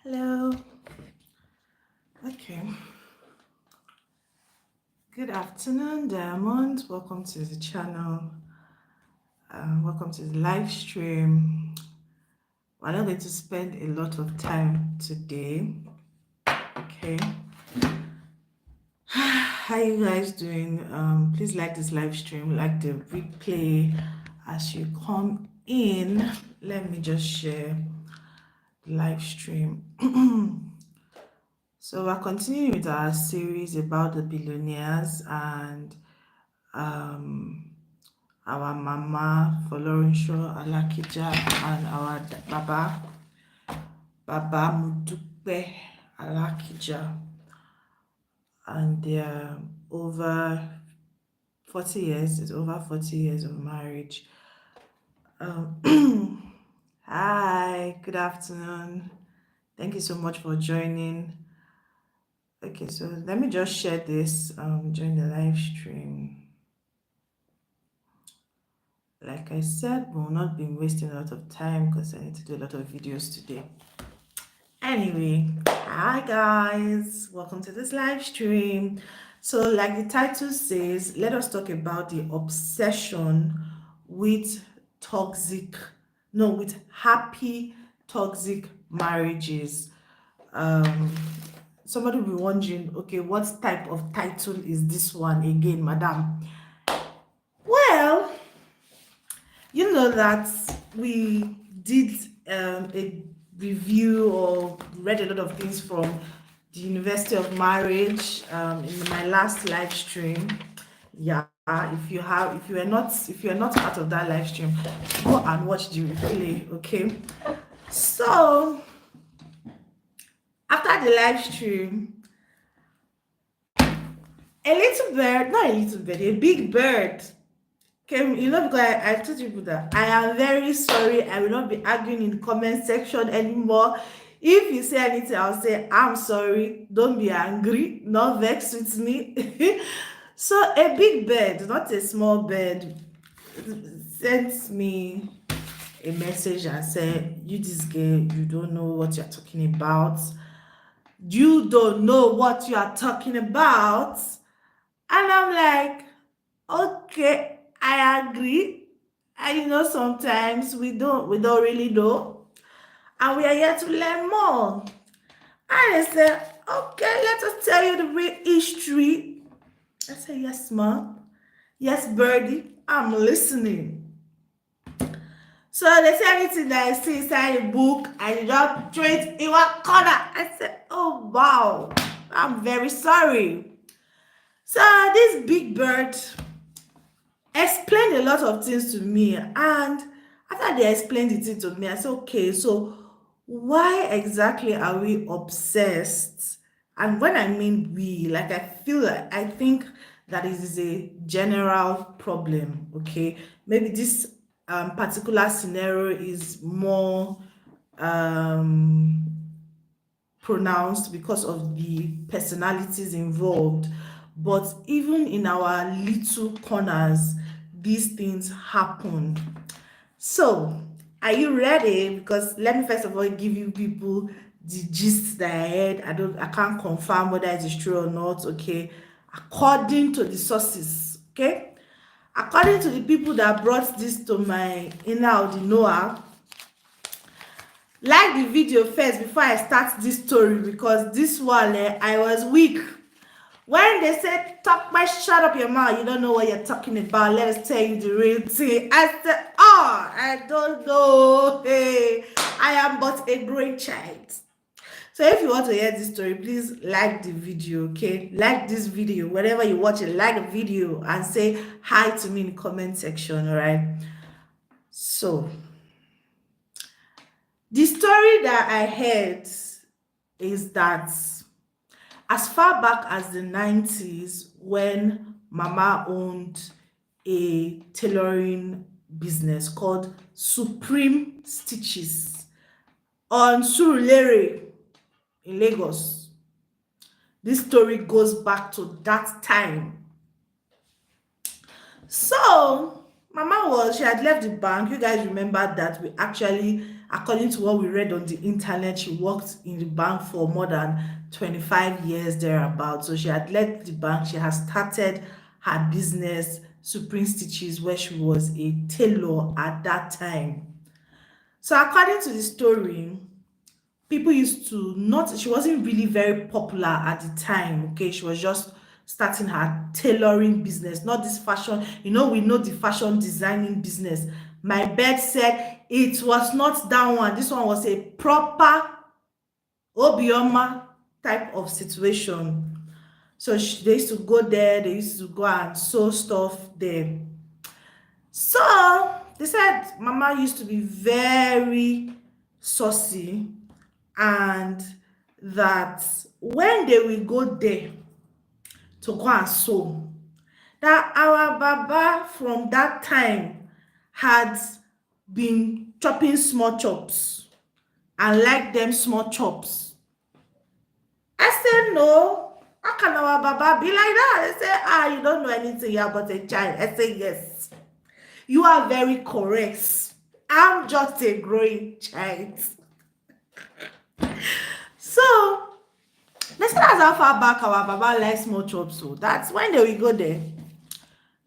Hello. Okay. Good afternoon, Diamond. Welcome to the channel. Welcome to the live stream. We're not going to spend a lot of time today. Okay. How you guys doing? Please like this live stream, like the replay as you come in. Let me just share the live stream. So we're continuing with our series about the billionaires and our mama FOLORUNSHO ALAKIJA and our Baba Mudupe ALAKIJA, and they're over 40 years. It's over 40 years of marriage. Hi, good afternoon. Thank you so much for joining. Okay, so let me just share this during the live stream. Like I said, we'll not be wasting a lot of time because I need to do a lot of videos today. Anyway, hi guys, welcome to this live stream. So like the title says, let us talk about the obsession with happy toxic marriages. Somebody will be wondering, okay, what type of title is this one again, madam? Well, you know that we did a review or read a lot of things from the University of Marriage in my last live stream. Yeah, if you are not part of that live stream, go and watch the replay. Okay, so after the live stream, a big bird came, because I told people that I am very sorry. I will not be arguing in the comment section anymore. If you say anything, I'll say I'm sorry. Don't be angry, not vex with me. So a big bird, not a small bird, sent me a message and said, you this girl, you don't know what you're talking about. You don't know what you are talking about. And I'm like, okay, I agree. And sometimes we don't really know. And we are here to learn more. And I said, okay, let us tell you the real history. I said, yes, ma'am. Yes, birdie, I'm listening. So they say anything that I see inside a book, I just throw it in one corner. I said, oh wow, I'm very sorry. So this big bird explained a lot of things to me, and after they explained it to me, I said, okay, so why exactly are we obsessed? And when I mean we, like, I think that it is a general problem. Okay, maybe this particular scenario is more um pronounced because of the personalities involved, but even in our little corners, these things happen. So are you ready? Because let me first of all give you people the gist that I heard. I can't confirm whether it is true or not. Okay, according to the sources. Okay, according to the people that brought this to my inner Audinoa, like the video first before I start this story, because this one I was weak when they said, talk my shut up your mouth, you don't know what you're talking about, let us tell you the real thing. I said, oh, I don't know, hey, I am but a great child. So if you want to hear this story, please like the video. Okay, like this video wherever you watch it, like the video and say hi to me in the comment section. All right, so the story that I heard is that as far back as the 90s, when Mama owned a tailoring business called Supreme Stitches on Surulere in Lagos. This story goes back to that time. So She had left the bank. You guys remember that we actually, according to what we read on the internet, she worked in the bank for more than 25 years thereabout. So she had left the bank. She has started her business, Supreme Stitches, where she was a tailor at that time. So according to the story, people used to not, she wasn't really very popular at the time. Okay, she was just starting her tailoring business, not this fashion, we know the fashion designing business. My bed said it was not that one. This one was a proper obioma type of situation. So they used to go there, they used to go and sew stuff there. So they said mama used to be very saucy, and that when they will go there to go and sew, that our baba from that time had been chopping small chops and like them small chops. I said, no, how can our baba be like that? They say, you don't know anything, you're but a child. I say, yes, you are very correct. I'm just a growing child. So they said that's how far back our baba likes small chops. So that's when they will go there.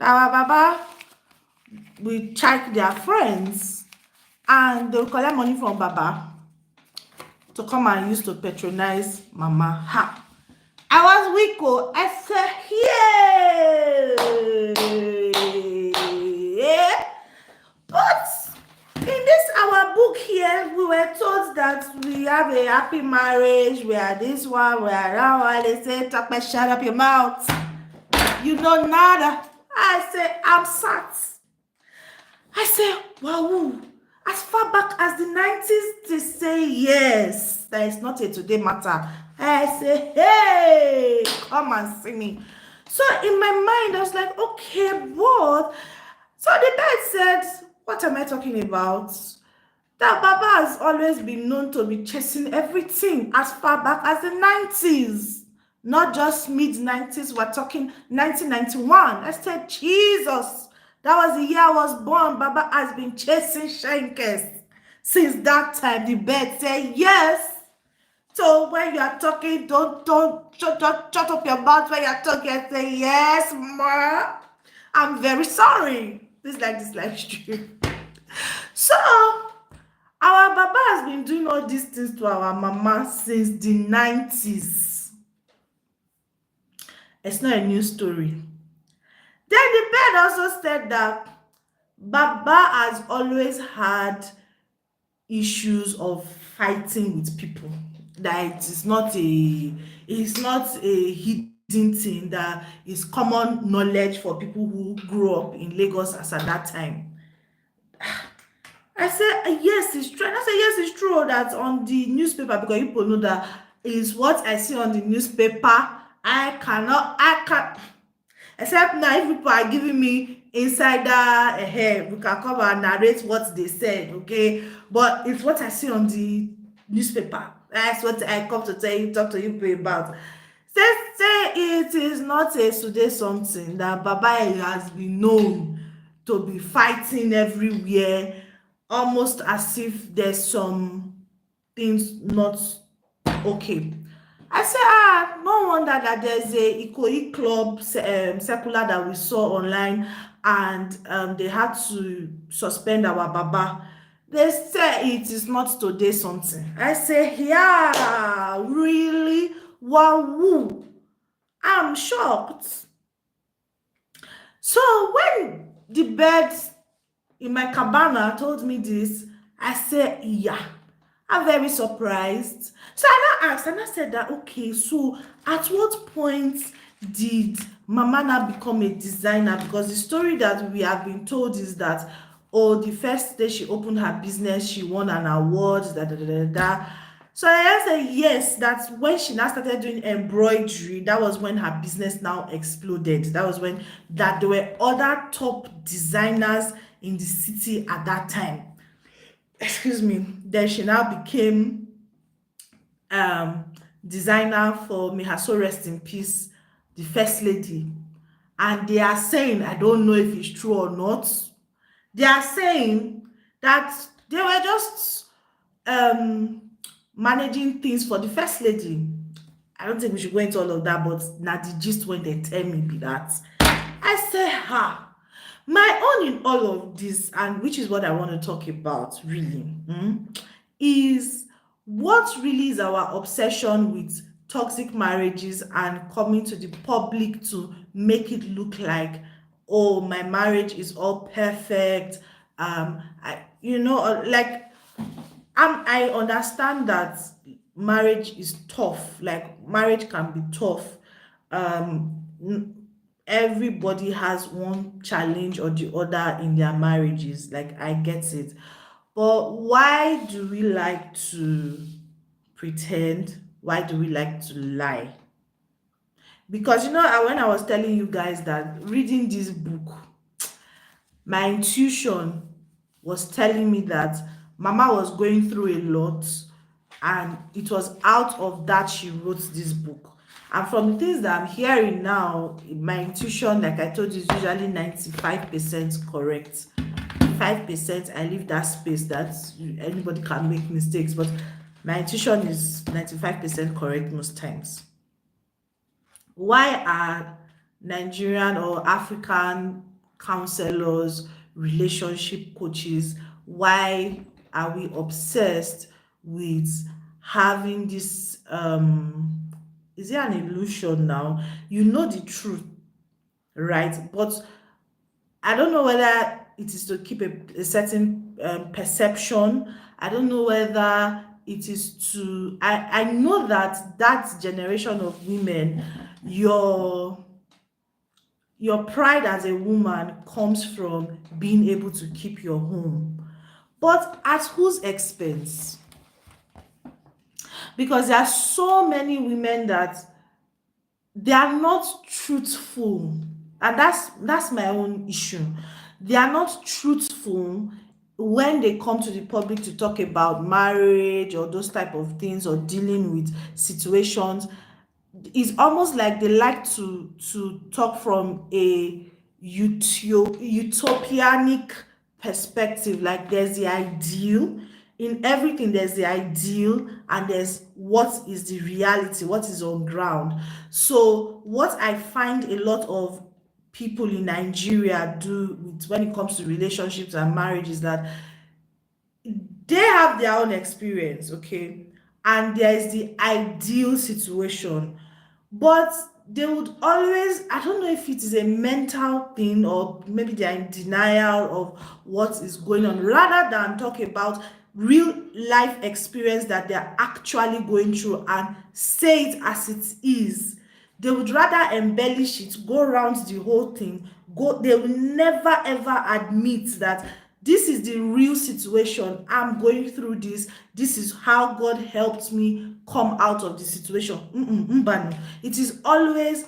Our baba will check their friends and they'll collect money from baba to come and use to patronize mama. Ha! I was weak. Oh, I said, yeah. But in this our book here, we were told that we have a happy marriage, we are this one, we are that one. They say, talk my shut up your mouth. You know nada. I say, I'm sat. I say, wow, as far back as the 90s, they say yes. That is not a today matter. I say, hey, come and see me. So in my mind, I was like, okay, what? So the dad said, what am I talking about? That baba has always been known to be chasing everything as far back as the 90s. Not just mid-90s, we're talking 1991. I said, Jesus, that was the year I was born. Baba has been chasing shankers since that time. The bed said, yes. So when you are talking, don't shut up your mouth when you're talking and say, yes, ma, I'm very sorry. This live stream. So our baba has been doing all these things to our mama since the 90s. It's not a new story. Then the bed also said that baba has always had issues of fighting with people. That it's not a hidden thing, that is common knowledge for people who grew up in Lagos as at that time. I said, yes, it's true. And I said, yes, it's true that on the newspaper, because people know that is what I see on the newspaper. I can't, except now if people are giving me insider, we can come and narrate what they said, okay? But it's what I see on the newspaper. That's what I come to talk to you about. Say it is not a today something that Baba has been known to be fighting everywhere, almost as if there's some things not okay. I say, no wonder that there's a Ikoyi club circular that we saw online, and they had to suspend our Baba. They say it is not today something. I say, yeah, really? Wow, I'm shocked. So when the birds in my cabana told me this, I said, yeah, I'm very surprised. So I now asked, and I said that, okay, so at what point did Mama now become a designer? Because the story that we have been told is that, the first day she opened her business, she won an award, So I said, yes, that's when she now started doing embroidery. That was when her business now exploded. That was when there were other top designers in the city at that time. Excuse me. Then she now became designer for, may her soul rest in peace, the first lady. And they are saying, I don't know if it's true or not, They are saying that they were just managing things for the first lady. I don't think we should go into all of that, but now the gist when they tell me be that. I say, ha, my own in all of this, and which is what I want to talk about really, is what really is our obsession with toxic marriages and coming to the public to make it look like, oh, my marriage is all perfect. Like I understand that marriage is tough. Like marriage can be tough. Everybody has one challenge or the other in their marriages. Like I get it. But why do we like to pretend? Why do we like to lie? Because when I was telling you guys that reading this book, my intuition was telling me that Mama was going through a lot, and it was out of that she wrote this book. And from the things that I'm hearing now, my intuition, like I told you, is usually 95% correct. 5% I leave that space that anybody can make mistakes, but my intuition is 95% correct most times. Why are Nigerian or African counselors, relationship coaches, why are we obsessed with having this is it an illusion now? You know the truth, right? But I don't know whether it is to keep a certain perception. I don't know whether it is to. I know that that generation of women, your pride as a woman comes from being able to keep your home, but at whose expense? Because there are so many women that they are not truthful, and that's my own issue. They are not truthful when they come to the public to talk about marriage or those type of things or dealing with situations. It's almost like they like to talk from a utopianic perspective. Like there's the ideal in everything, there's the ideal and there's what is the reality, what is on ground. So what I find a lot of people in Nigeria do with when it comes to relationships and marriage is that they have their own experience, okay, and there is the ideal situation, but they would always, I don't know if it is a mental thing or maybe they are in denial of what is going on, rather than talk about real life experience that they are actually going through and say it as it is. They would rather embellish it, go around the whole thing, they will never ever admit that this is the real situation. I'm going through this. This is how God helped me come out of the situation. Mbanu. It is always,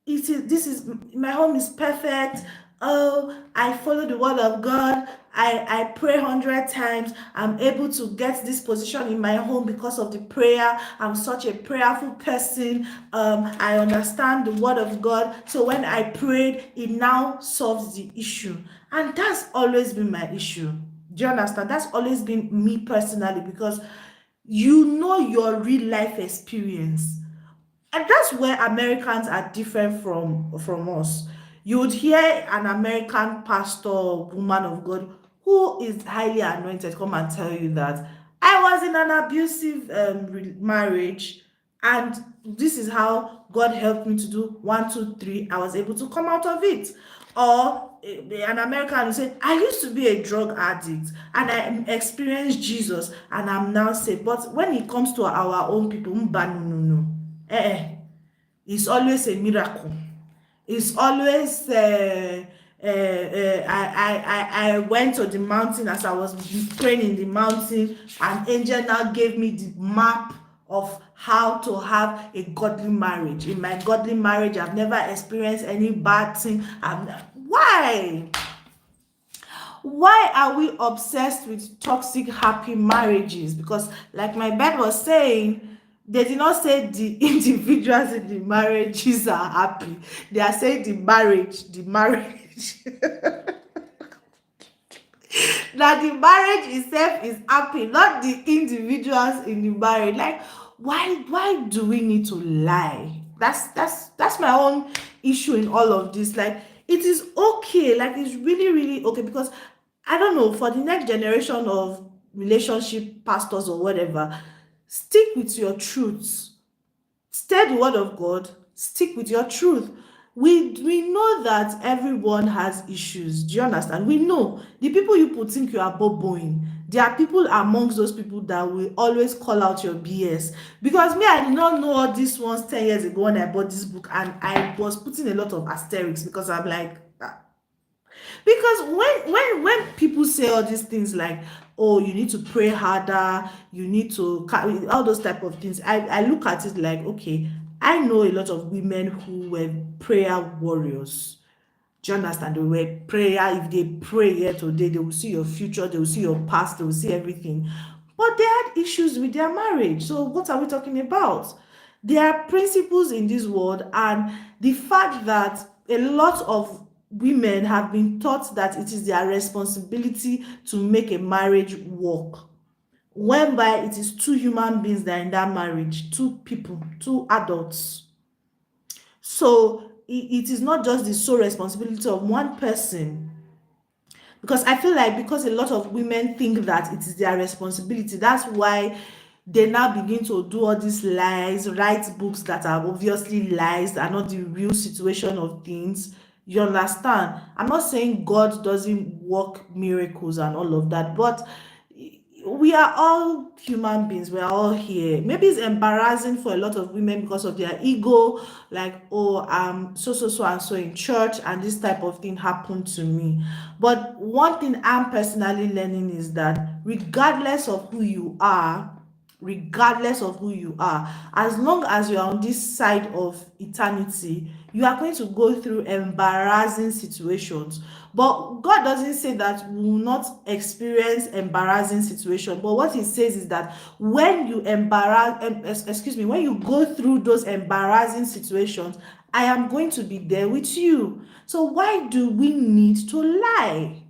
this is, my home is perfect. Oh, I follow the word of God. I pray 100 times. I'm able to get this position in my home because of the prayer. I'm such a prayerful person. I understand the word of God. So when I prayed, it now solves the issue. And that's always been my issue. Do you understand? That's always been me personally, because you know your real life experience. And that's where Americans are different from us. You would hear an American pastor or woman of God who is highly anointed come and tell you that I was in an abusive marriage, and this is how God helped me to do 1, 2, 3. I was able to come out of it. Or an American will say, I used to be a drug addict and I experienced Jesus and I'm now saved. But when it comes to our own people, no. It's always a miracle. It's always I went to the mountain. As I was praying in the mountain, an angel now gave me the map of how to have a godly marriage. In my godly marriage, I've never experienced any bad thing. Why are we obsessed with toxic happy marriages? Because like my bed was saying, they did not say the individuals in the marriages are happy. They are saying the marriage that the marriage itself is happy, not the individuals in the marriage. Like, why do we need to lie? That's my own issue in all of this. Like, it is okay, like it's really, really okay, because I don't know, for the next generation of relationship pastors or whatever, stick with your truths. Stay the word of God, stick with your truth. We know that everyone has issues. Do you understand? We know the people you think you are boboing. There are people amongst those people that will always call out your BS. Because me, I did not know all these ones 10 years ago when I bought this book, and I was putting a lot of asterisks because I'm like, because when people say all these things like, oh, you need to pray harder, you need to all those type of things, I look at it like, okay, I know a lot of women who were prayer warriors. Do you understand? They were prayer. If they pray here today, they will see your future, they will see your past, they will see everything. But they had issues with their marriage. So what are we talking about? There are principles in this world, and the fact that a lot of women have been taught that it is their responsibility to make a marriage work, whereby it is two human beings that are in that marriage, two people, two adults. So it is not just the sole responsibility of one person, because I feel like, because a lot of women think that it is their responsibility, that's why they now begin to do all these lies, write books that are obviously lies, are not the real situation of things. You understand? I'm not saying God doesn't work miracles and all of that, but we are all human beings, we are all here. Maybe it's embarrassing for a lot of women because of their ego, like, oh, so and so in church and this type of thing happened to me. But one thing I'm personally learning is that regardless of who you are, as long as you are on this side of eternity, you are going to go through embarrassing situations. But God doesn't say that we will not experience embarrassing situations. But what He says is that when you when you go through those embarrassing situations, I am going to be there with you. So why do we need to lie?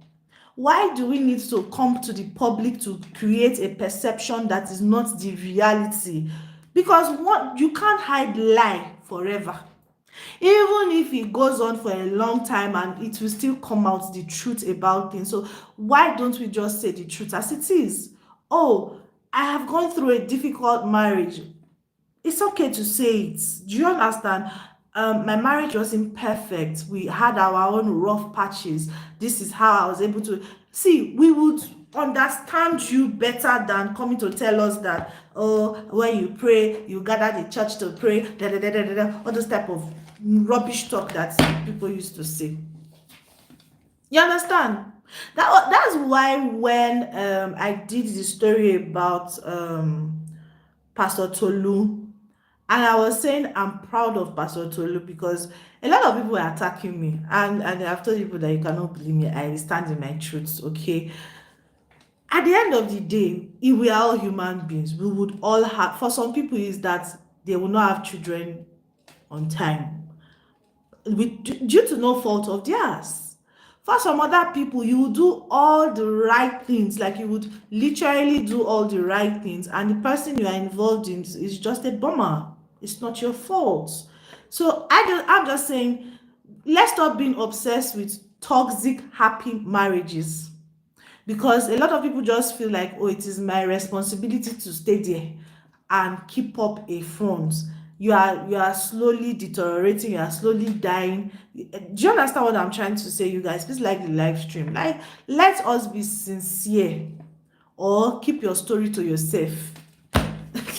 Why do we need to come to the public to create a perception that is not the reality? Because what, you can't hide lie forever. Even if it goes on for a long time, and it will still come out the truth about things. So why don't we just say the truth as it is? Oh, I have gone through a difficult marriage. It's okay to say it. Do you understand? My marriage wasn't perfect. We had our own rough patches. This is how I was able to see. We would understand you better than coming to tell us that, oh, when you pray, you gather the church to pray, all those type of rubbish talk that people used to say. You understand? That's why when I did the story about Pastor Tolu, and I was saying I'm proud of Pastor Tolu, because a lot of people were attacking me, and I've told people that you cannot believe me. I stand in my truths, okay? At the end of the day, if we are all human beings, we would all have, for some people is that they will not have children on time, due to no fault of theirs. For some other people, you will do all the right things, like you would literally do all the right things, and the person you are involved in is just a bummer. It's not your fault. So I'm just saying, let's stop being obsessed with toxic happy marriages, because a lot of people just feel like, oh, it is my responsibility to stay there and keep up a front. You are slowly deteriorating, you are slowly dying. Do you understand what I'm trying to say, you guys? Please like the live stream. Like, let us be sincere, or keep your story to yourself.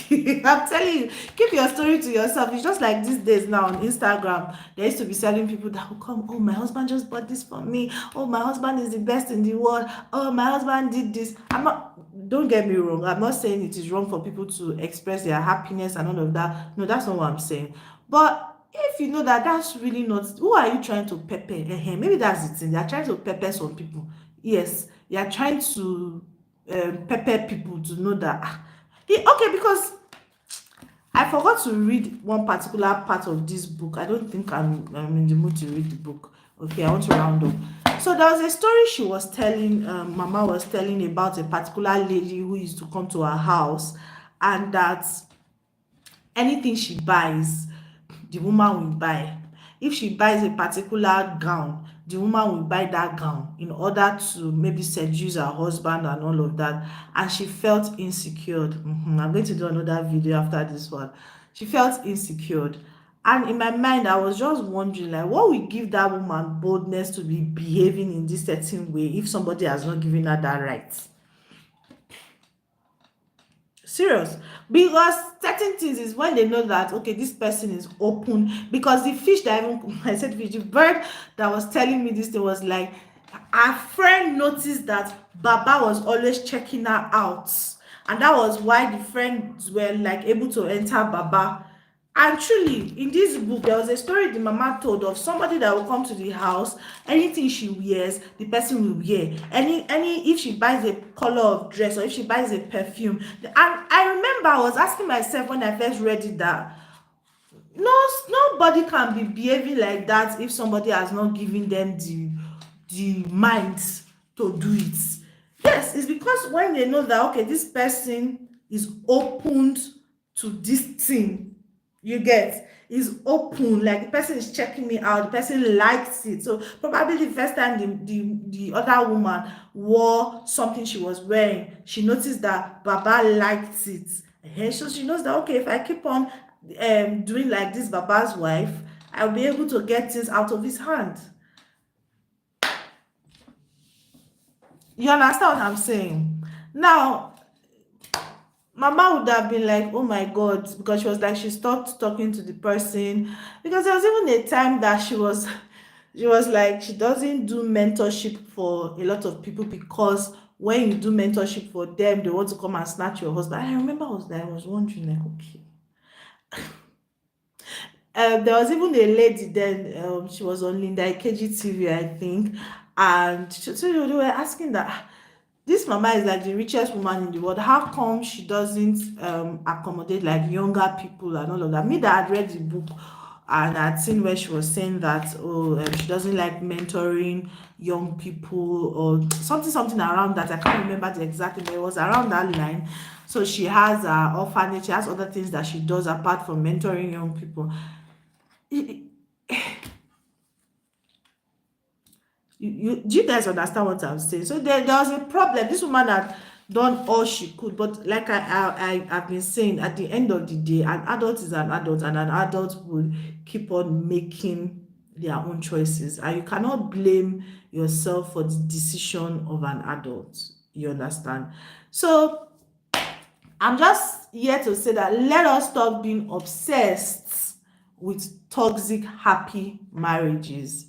I'm telling you, keep your story to yourself. It's just like these days now on Instagram, there used to be certain people that will come, oh, my husband just bought this for me, oh, my husband is the best in the world, oh, my husband did this. Don't get me wrong, I'm not saying it is wrong for people to express their happiness and all of that. No, that's not what I'm saying. But if you know that that's really not, who are you trying to pepper? Maybe that's the thing. They are trying to pepper some people. Yes, they are trying to pepper people to know that okay, because I forgot to read one particular part of this book. I don't think I'm in the mood to read the book. Okay, I want to round up. So there was a story she was telling, Mama was telling about a particular lady who used to come to her house, and that anything she buys, the woman will buy. If she buys a particular gown, the woman will buy that gown in order to maybe seduce her husband and all of that. And she felt insecure. I'm going to do another video after this one. She felt insecure. And in my mind, I was just wondering, like, what will give that woman boldness to be behaving in this certain way if somebody has not given her that right? Serious. Because certain things is when they know that, okay, this person is open. Because the fish that even I said fish, the bird that was telling me this thing was like, our friend noticed that Baba was always checking her out, and that was why the friends were like able to enter Baba. And truly, in this book, there was a story the mama told of somebody that will come to the house. Anything she wears, the person will wear. Any if she buys a color of dress or if she buys a perfume. And I remember I was asking myself when I first read it that nobody can be behaving like that if somebody has not given them the mind to do it. Yes, it's because when they know that, okay, this person is opened to this thing, you get, is open, like the person is checking me out, the person likes it. So probably the first time the other woman wore something she was wearing, she noticed that Baba liked it. So she knows that, okay, if I keep on doing like this Baba's wife, I'll be able to get things out of his hand. You understand what I'm saying? Now, Mama would have been like, oh my God, because she was like, she stopped talking to the person. Because there was even a time that she was like, she doesn't do mentorship for a lot of people because when you do mentorship for them, they want to come and snatch your husband. And I remember I was wondering, like, okay. There was even a lady then, she was on Linda Ikeji TV, I think, and so they were asking that, this mama is like the richest woman in the world. How come she doesn't accommodate like younger people and all of that? Me that had read the book and I'd seen where she was saying that, oh, she doesn't like mentoring young people or something around that. I can't remember the exact thing, but it was around that line. So she has orphanage, she has other things that she does apart from mentoring young people. Do you guys understand what I'm saying? So there was a problem. This woman had done all she could, but like I've been saying, at the end of the day, an adult is an adult, and an adult will keep on making their own choices, and you cannot blame yourself for the decision of an adult. You understand? So I'm just here to say that let us stop being obsessed with toxic happy marriages.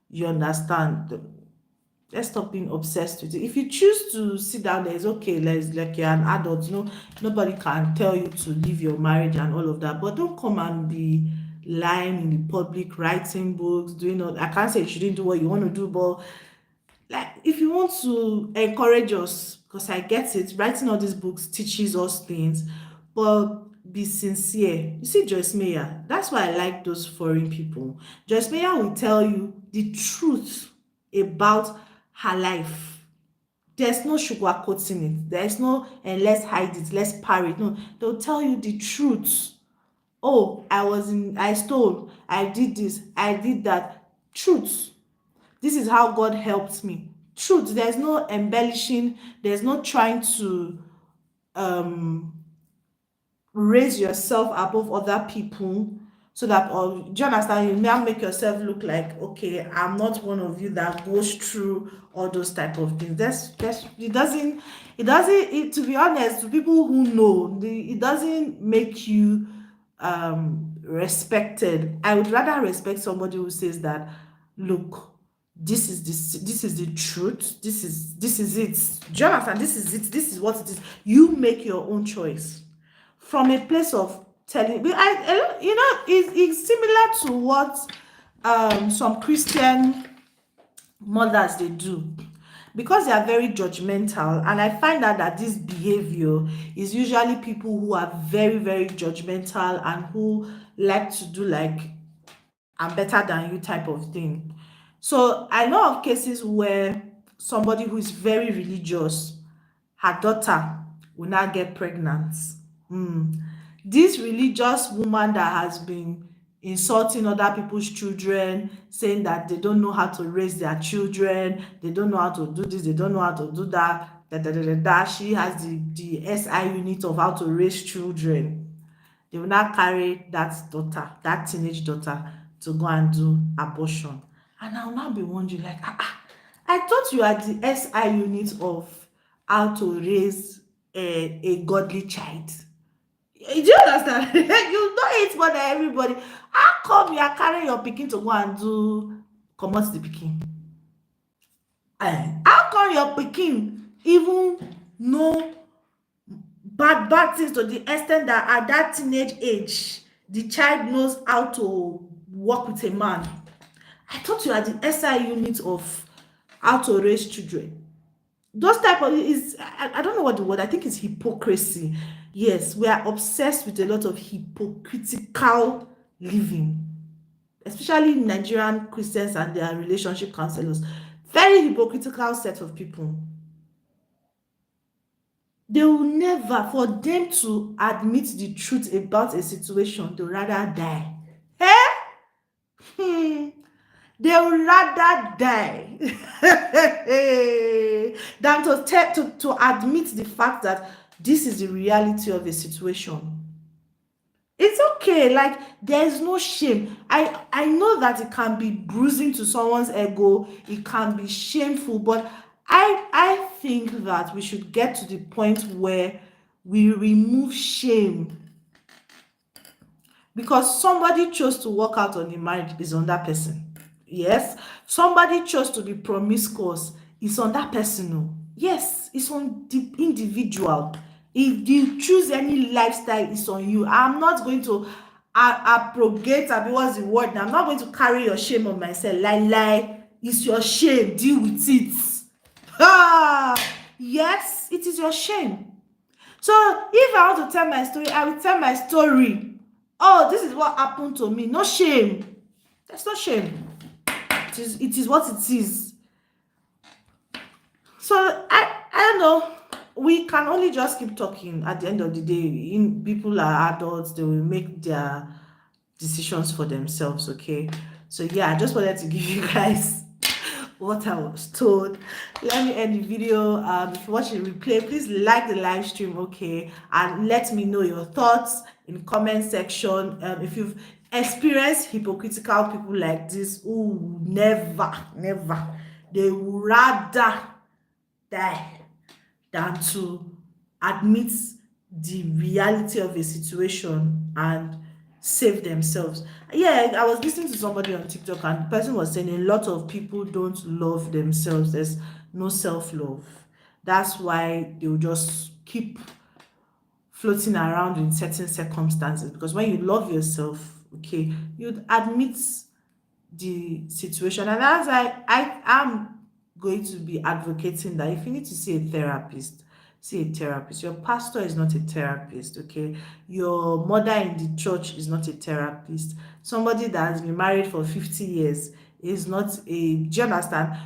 You understand? Let's stop being obsessed with it. If you choose to sit down there, it's okay. Like you're an adult, nobody can tell you to leave your marriage and all of that. But don't come and be lying in the public, writing books, doing all. I can't say you shouldn't do what you want to do, but like if you want to encourage us, because I get it, writing all these books teaches us things, but be sincere. You see, Joyce Meyer, that's why I like those foreign people. Joyce Meyer will tell you the truth about her life. There's no sugarcoating it. There's no, and let's hide it, let's parry it. No, they'll tell you the truth. Oh, I stole, I did this, I did that. Truth. This is how God helped me. Truth. There's no embellishing, there's no trying to um raise yourself above other people so that, or do you understand, you now make yourself look like, okay, I'm not one of you that goes through all those type of things. That's it, to be honest, to people who know, it doesn't make you respected. I would rather respect somebody who says that, look, this is the truth, this is it. Do you understand? This is it, this is what it is. You make your own choice from a place of telling. It's similar to what some Christian mothers they do, because they are very judgmental, and I find out that this behavior is usually people who are very, very judgmental and who like to do like I'm better than you type of thing. So I know of cases where somebody who is very religious, her daughter will not get pregnant. Mm. This religious woman that has been insulting other people's children, saying that they don't know how to raise their children, they don't know how to do this, they don't know how to do that, She has the SI unit of how to raise children. They will now carry that daughter, that teenage daughter, to go and do abortion. And I will now be wondering, like, I thought you are the SI unit of how to raise a godly child. Do you understand? You know it more than everybody. How come you are carrying your pikin to go and do comot the pikin? How come your pikin even know bad things to the extent that at that teenage age, the child knows how to work with a man? I thought you are the SI unit of how to raise children. Those type of is I don't know what the word, I think it's hypocrisy. Yes, we are obsessed with a lot of hypocritical living, especially Nigerian Christians and their relationship counselors. Very hypocritical set of people. They will never, for them to admit the truth about a situation, they rather die. Eh? They would rather die than to admit the fact that this is the reality of a situation. It's okay, like there is no shame. I know that it can be bruising to someone's ego, it can be shameful, but I think that we should get to the point where we remove shame, because somebody chose to walk out on a marriage is on that person. Yes, somebody chose to be promiscuous, it's on that person. Oh, yes, it's on the individual. If you choose any lifestyle, it's on you. I'm not going to abrogate, I mean, what's the word now? I'm not going to carry your shame on myself. Lie, it's your shame, deal with it. Yes, it is your shame. So if I want to tell my story, I will tell my story. Oh, this is what happened to me. No shame. There's no shame. It is what it is. So I don't know. We can only just keep talking. At the end of the day, people are adults. They will make their decisions for themselves. Okay. So yeah, I just wanted to give you guys what I was told. Let me end the video. If you watch the replay, please like the live stream, okay, and let me know your thoughts in the comment section. If you've experienced hypocritical people like this, who never they would rather die than to admit the reality of a situation and save themselves. Yeah, I was listening to somebody on TikTok and the person was saying a lot of people don't love themselves. There's no self-love. That's why they will just keep floating around in certain circumstances, because when you love yourself, okay, you'd admit the situation. And as I am going to be advocating that if you need to see a therapist, see a therapist. Your pastor is not a therapist, okay? Your mother in the church is not a therapist. Somebody that has been married for 50 years is not a, do you understand?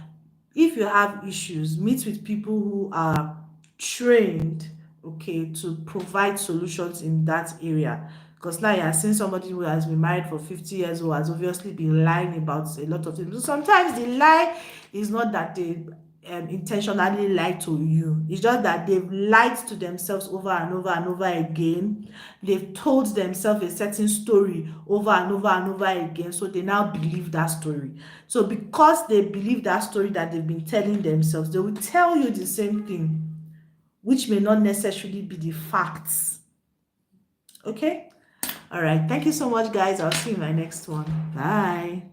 If you have issues, meet with people who are trained, okay, to provide solutions in that area. Because now you're seeing somebody who has been married for 50 years who has obviously been lying about a lot of things. So sometimes the lie is not that they intentionally lie to you. It's just that they've lied to themselves over and over and over again. They've told themselves a certain story over and over and over again, so they now believe that story. So because they believe that story that they've been telling themselves, they will tell you the same thing, which may not necessarily be the facts. Okay? All right. Thank you so much, guys. I'll see you in my next one. Bye.